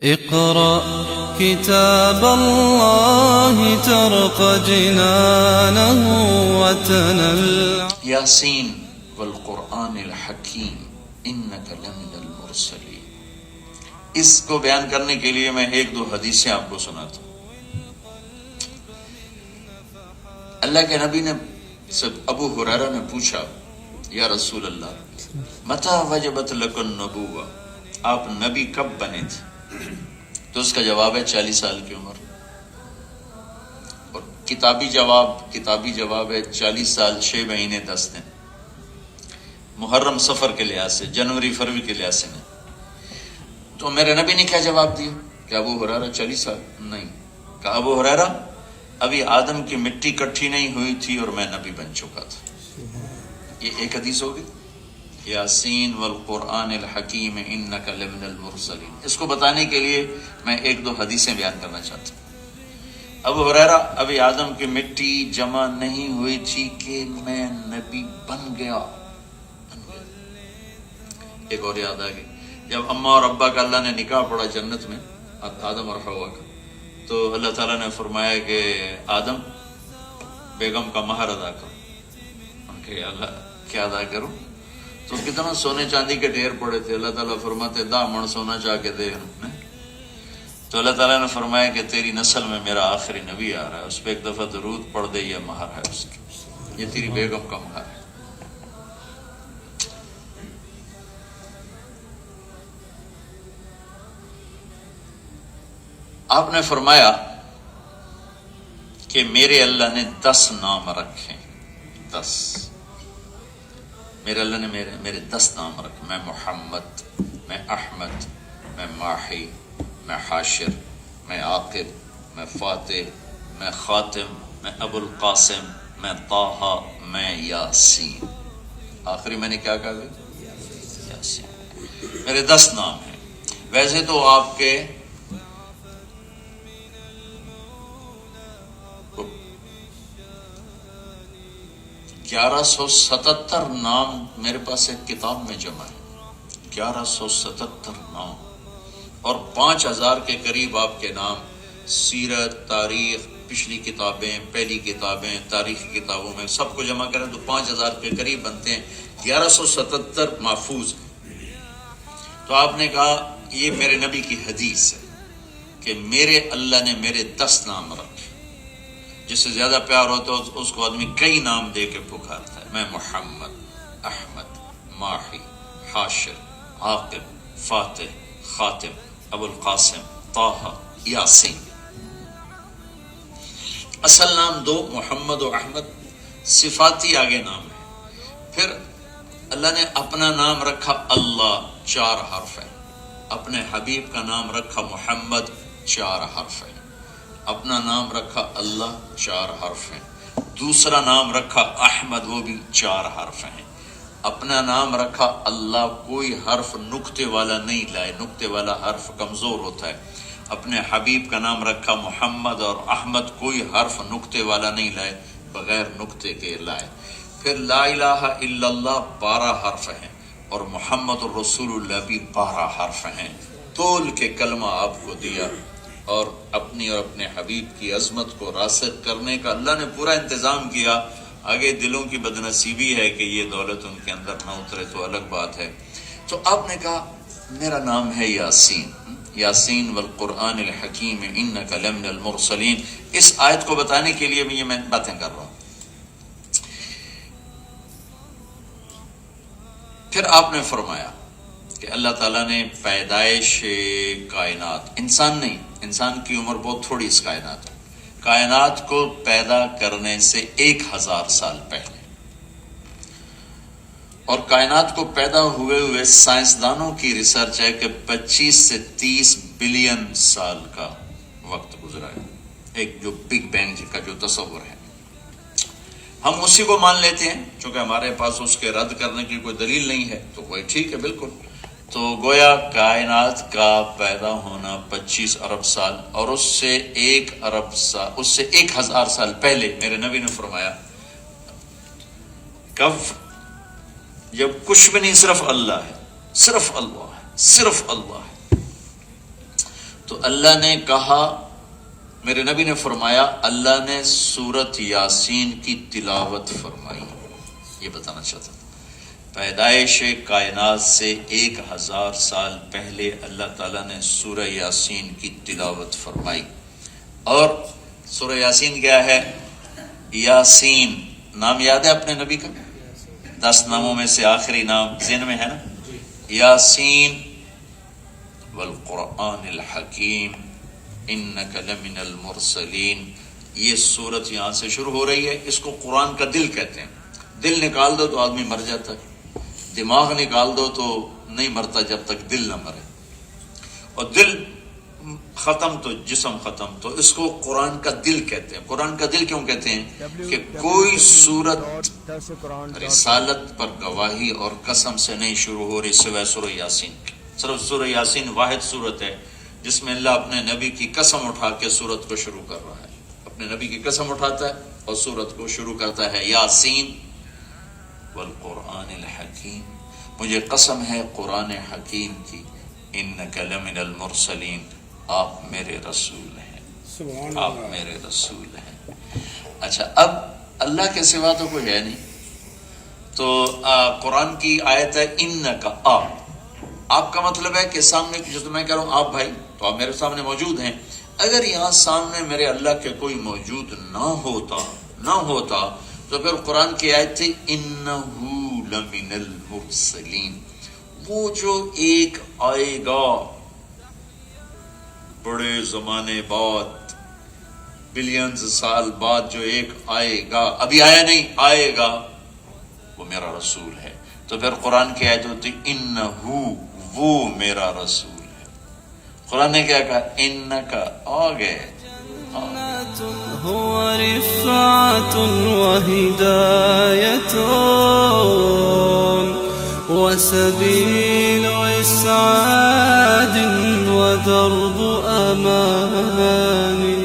اقرأ كتاب الله ترق جنانه وتنل یاسین والقرآن الحکیم انک لمن المرسلین. اس کو بیان کرنے کے لیے میں ایک دو حدیثیں آپ کو سناتا ہوں. اللہ کے نبی نے ابو ہریرہ نے پوچھا، یا رسول اللہ متى وجبت لک النبوہ، آپ نبی کب بنے تھے؟ تو اس کا جواب ہے 40 سال کی عمر. اور کتابی جواب ہے 40 سال 6 مہینے 10 دن، محرم سفر کے لحاظ سے، جنوری فروری کے لحاظ سے نہیں. تو میرے نبی نے کیا جواب دیا کہ ابو ہریرہ 40 سال نہیں. کہا ابو ہریرہ ابھی آدم کی مٹی کٹھی نہیں ہوئی تھی اور میں نبی بن چکا تھا. یہ ایک حدیث ہوگی. یاسین والقرآن الحکیم انک لمن المرسلین. اس کو بتانے کے لیے میں ایک دو حدیثیں بیان کرنا چاہتا ہوں. ابو ہریرہ ابھی آدم کی مٹی جمع نہیں ہوئی تھی کہ میں نبی بن گیا. ایک اور یاد آ گئی، جب اماں اور ابا کا اللہ نے نکاح پڑھا جنت میں آدم اور حوا کا، تو اللہ تعالیٰ نے فرمایا کہ آدم بیگم کا مہر ادا کرو. ان کے اللہ کیا ادا کروں؟ تو کتنا سونے چاندی کے ڈھیر پڑے تھے. اللہ تعالیٰ فرماتے 10 من سونا چاہ کے دے. تو اللہ تعالیٰ نے فرمایا کہ تیری نسل میں میرا آخری نبی آ رہا ہے، اس پہ ایک دفعہ درود پڑھ دے، یہ مہر ہے اس کی، یہ تیری بیگم کا مہر ہے. آپ نے فرمایا کہ میرے اللہ نے 10 نام رکھے. 10 میرے اللہ نے میرے 10 نام رکھے. میں محمد، میں احمد، میں ماحی، میں حاشر، میں عاقب، میں فاتح، میں خاتم، میں ابو القاسم، میں طٰہٰ، میں یاسین. آخری میں نے کیا کہا؟ یاسین. میرے 10 نام ہیں. ویسے تو آپ کے 1177 نام میرے پاس ایک کتاب میں جمع ہے. 1177 نام اور 5000 کے قریب آپ کے نام سیرت، تاریخ، پچھلی کتابیں، پہلی کتابیں، تاریخی کتابوں میں سب کو جمع کریں تو 5000 کے قریب بنتے ہیں. 1177 محفوظ ہیں. تو آپ نے کہا یہ میرے نبی کی حدیث ہے کہ میرے اللہ نے میرے 10 نام رکھے. جس سے زیادہ پیار ہوتا ہے اس کو آدمی کئی نام دے کے پکارتا ہے. میں محمد، احمد، ماحی، حاشر، عاقب، فاتح، خاتم، ابو القاسم، طٰہٰ، یاسین. اصل نام 2 محمد و احمد، صفاتی آگے نام ہے. پھر اللہ نے اپنا نام رکھا اللہ، 4 حرف ہے. اپنے حبیب کا نام رکھا محمد، 4 حرف ہے. اپنا نام رکھا اللہ، 4 حرف ہیں. دوسرا نام رکھا احمد، وہ بھی 4 حرف ہیں. اپنا نام رکھا اللہ، کوئی حرف نقطے والا نہیں لائے، نقطے والا حرف کمزور ہوتا ہے. اپنے حبیب کا نام رکھا محمد اور احمد، کوئی حرف نقطے والا نہیں لائے، بغیر نقطے کے لائے. پھر لا الہ الا اللہ 12 حرف ہیں اور محمد الرسول اللہ بھی 12 حرف ہیں. تول کے کلمہ آپ کو دیا اور اپنی اور اپنے حبیب کی عظمت کو راسخ کرنے کا اللہ نے پورا انتظام کیا. آگے دلوں کی بدنصیبی ہے کہ یہ دولت ان کے اندر نہ اترے تو الگ بات ہے. تو آپ نے کہا میرا نام ہے یاسین. یاسین والقرآن الحکیم انک لمن المرسلین. اس آیت کو بتانے کے لیے بھی میں باتیں کر رہا ہوں. پھر آپ نے فرمایا کہ اللہ تعالیٰ نے پیدائش کائنات، انسان نہیں، انسان کی عمر بہت تھوڑی اس کائنات کو پیدا کرنے سے 1000 سال پہلے، اور کائنات کو پیدا ہوئے سائنسدانوں کی ریسرچ ہے کہ 25 سے 30 بلین سال کا وقت گزرا ہے. ایک جو بگ بینگ کا جو تصور ہے ہم اسی کو مان لیتے ہیں، چونکہ ہمارے پاس اس کے رد کرنے کی کوئی دلیل نہیں ہے تو وہی ٹھیک ہے بالکل. تو گویا کائنات کا پیدا ہونا 25 ارب سال، اور اس سے 1 ارب سال، اس سے 1000 سال پہلے میرے نبی نے فرمایا کب؟ جب کچھ بھی نہیں، صرف اللہ ہے، صرف اللہ ہے، صرف اللہ ہے. تو اللہ نے کہا، میرے نبی نے فرمایا اللہ نے سورت یاسین کی تلاوت فرمائی. یہ بتانا چاہتا تھا. پیدائش کائنات سے 1000 سال پہلے اللہ تعالیٰ نے سورہ یاسین کی تلاوت فرمائی. اور سورہ یاسین کیا ہے؟ یاسین نام یاد ہے اپنے نبی کا؟ 10 ناموں میں سے آخری نام ذہن میں ہے نا؟ یاسین والقرآن الحکیم انک لمن المرسلین. یہ سورت یہاں سے شروع ہو رہی ہے. اس کو قرآن کا دل کہتے ہیں. دل نکال دو تو آدمی مر جاتا ہے، دماغ نکال دو تو نہیں مرتا جب تک دل نہ مرے، اور دل ختم تو جسم ختم. تو اس کو قرآن کا دل کہتے ہیں. قرآن کا دل کیوں کہتے ہیں؟ کہ کوئی سورت رسالت پر گواہی اور قسم سے نہیں شروع ہو رہی سوائے سورہ یاسین. صرف سورہ یاسین واحد سورت ہے جس میں اللہ اپنے نبی کی قسم اٹھا کے سورت کو شروع کر رہا ہے. اپنے نبی کی قسم اٹھاتا ہے اور سورت کو شروع کرتا ہے یاسین والقرآن الحکیم. مجھے قسم ہے قرآن حکیم کی، انک لمن المرسلین، آپ میرے رسول ہیں، آپ میرے رسول ہیں. اچھا، اب اللہ کے سوا تو کوئی ہے نہیں. تو قرآن کی آیت ہے انک، آپ کا مطلب ہے کہ سامنے جو میں کہہ رہا ہوں آپ بھائی، تو آپ میرے سامنے موجود ہیں. اگر یہاں سامنے میرے اللہ کے کوئی موجود نہ ہوتا تو پھر قرآن کی آیت تھی انہو لمن المرسلین. وہ جو ایک آئے گا بڑے زمانے بعد، بلینز سال بعد جو ایک آئے گا، ابھی آیا نہیں، آئے گا، وہ میرا رسول ہے. تو پھر قرآن کی آیت ہوتی انہو، وہ میرا رسول ہے. قرآن نے کیا کہا؟ انکا، آ گئے. هو رفعة وهداية وسبيل إسعاد ودرب أمان.